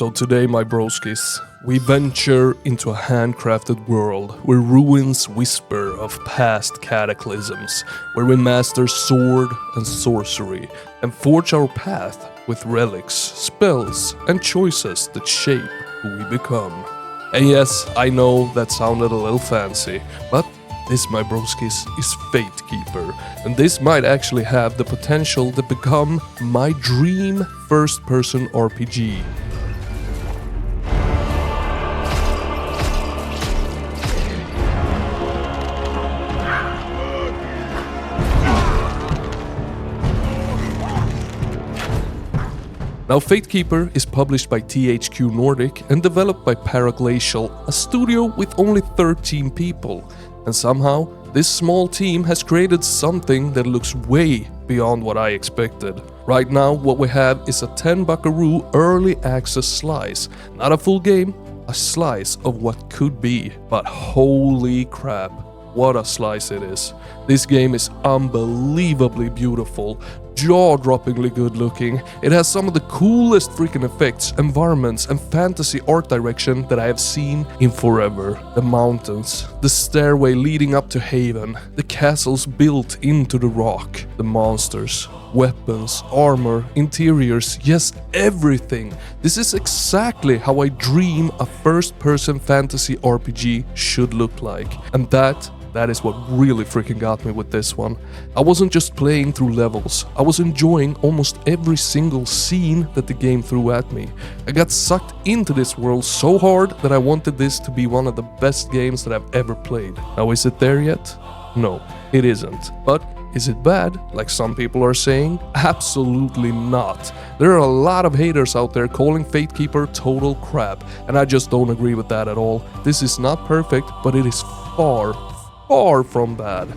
So today, my broskies, we venture into a handcrafted world where ruins whisper of past cataclysms, where we master sword and sorcery and forge our path with relics, spells, and choices that shape who we become. And yes, I know that sounded a little fancy, but this, my broskies, is Fatekeeper, and this might actually have the potential to become my dream first-person RPG. Now, Fatekeeper is published by THQ Nordic and developed by Paraglacial, a studio with only 13 people. And somehow, this small team has created something that looks way beyond what I expected. Right now, what we have is a 10 buckaroo early access slice. Not a full game, a slice of what could be. But holy crap, what a slice it is. This game is unbelievably beautiful, jaw-droppingly good looking. It has some of the coolest freaking effects, environments and fantasy art direction that I have seen in forever. The mountains, the stairway leading up to Haven, the castles built into the rock, the monsters, weapons, armor, interiors, yes, everything. This is exactly how I dream a first-person fantasy RPG should look like. And that is what really freaking got me with this one. I wasn't just playing through levels, I was enjoying almost every single scene that the game threw at me. I got sucked into this world so hard that I wanted this to be one of the best games that I've ever played. Now, is it there yet? No, it isn't. But is it bad, like some people are saying? Absolutely not. There are a lot of haters out there calling Fatekeeper total crap, and I just don't agree with that at all. This is not perfect, but it is far from bad.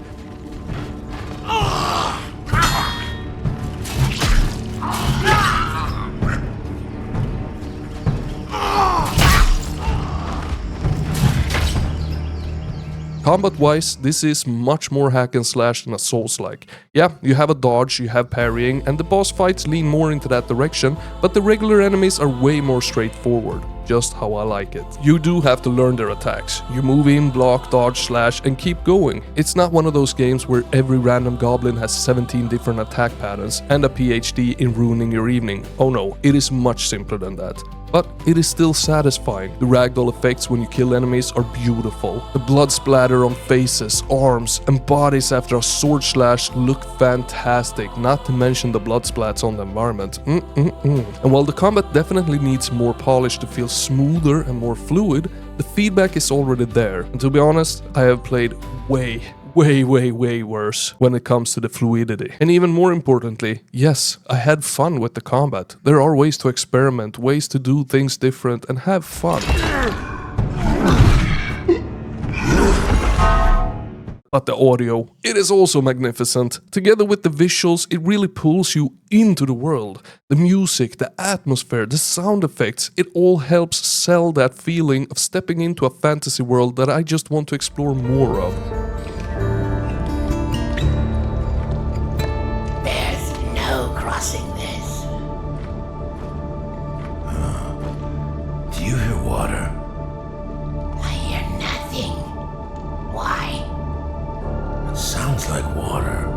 Combat-wise, this is much more hack and slash than a Souls-like. Yeah, you have a dodge, you have parrying, and the boss fights lean more into that direction, but the regular enemies are way more straightforward. Just how I like it. You do have to learn their attacks. You move in, block, dodge, slash, and keep going. It's not one of those games where every random goblin has 17 different attack patterns and a PhD in ruining your evening. Oh no, it is much simpler than that. But it is still satisfying. The ragdoll effects when you kill enemies are beautiful. The blood splatter on faces, arms, and bodies after a sword slash look fantastic, not to mention the blood splats on the environment. And while the combat definitely needs more polish to feel smoother and more fluid, the feedback is already there. And to be honest, I have played way worse when it comes to the fluidity. And even more importantly, yes, I had fun with the combat. There are ways to experiment, ways to do things different and have fun. But the audio, it is also magnificent. Together with the visuals, it really pulls you into the world. The music, the atmosphere, the sound effects, it all helps sell that feeling of stepping into a fantasy world that I just want to explore more of. There's no crossing this. Do you hear water? I hear nothing. Why? Sounds like water.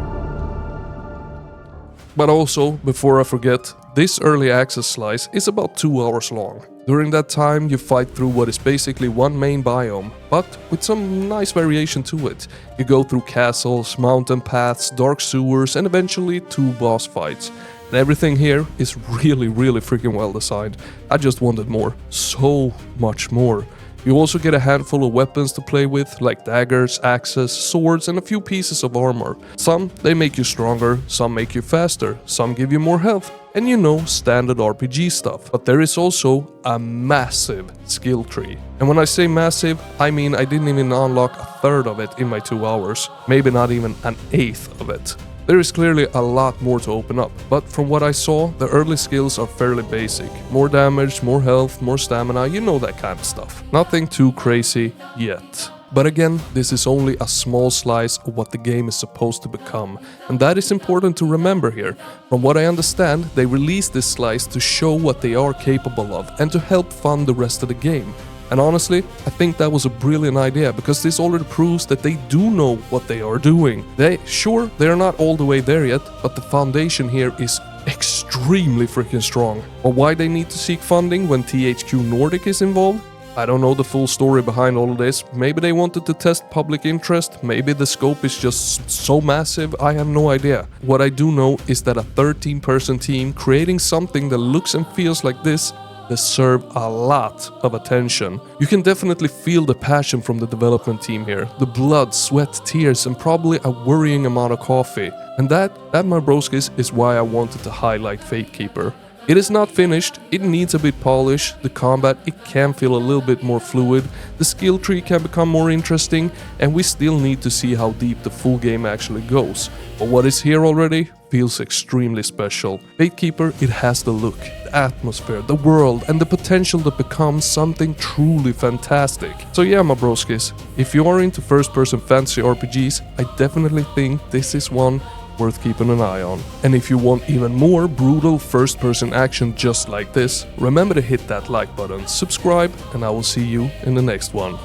But also, before I forget, this early access slice is about 2 hours long. During that time, you fight through what is basically one main biome, but with some nice variation to it. You go through castles, mountain paths, dark sewers, and eventually 2 boss fights. And everything here is really freaking well designed. I just wanted more, so much more. You also get a handful of weapons to play with, like daggers, axes, swords, and a few pieces of armor. Some, they make you stronger, some make you faster, some give you more health, and you know, standard RPG stuff. But there is also a massive skill tree. And when I say massive, I mean I didn't even unlock a third of it in my 2 hours, maybe not even an eighth of it. There is clearly a lot more to open up, but from what I saw, the early skills are fairly basic. More damage, more health, more stamina, you know that kind of stuff. Nothing too crazy yet. But again, this is only a small slice of what the game is supposed to become, and that is important to remember here. From what I understand, they released this slice to show what they are capable of and to help fund the rest of the game. And honestly, I think that was a brilliant idea, because this already proves that they do know what they are doing. They're not all the way there yet, but the foundation here is extremely freaking strong. But why they need to seek funding when THQ Nordic is involved? I don't know the full story behind all of this. Maybe they wanted to test public interest, maybe the scope is just so massive, I have no idea. What I do know is that a 13-person team creating something that looks and feels like this deserve a lot of attention. You can definitely feel the passion from the development team here. The blood, sweat, tears, and probably a worrying amount of coffee. And that my broskis, is why I wanted to highlight Fatekeeper. It is not finished, it needs a bit polish, the combat it can feel a little bit more fluid, the skill tree can become more interesting, and we still need to see how deep the full game actually goes. But what is here already feels extremely special. Fatekeeper, it has the look, the atmosphere, the world, and the potential to become something truly fantastic. So yeah, my broskis, if you are into first-person fantasy RPGs, I definitely think this is one worth keeping an eye on. And if you want even more brutal first-person action just like this, remember to hit that like button, subscribe, and I will see you in the next one.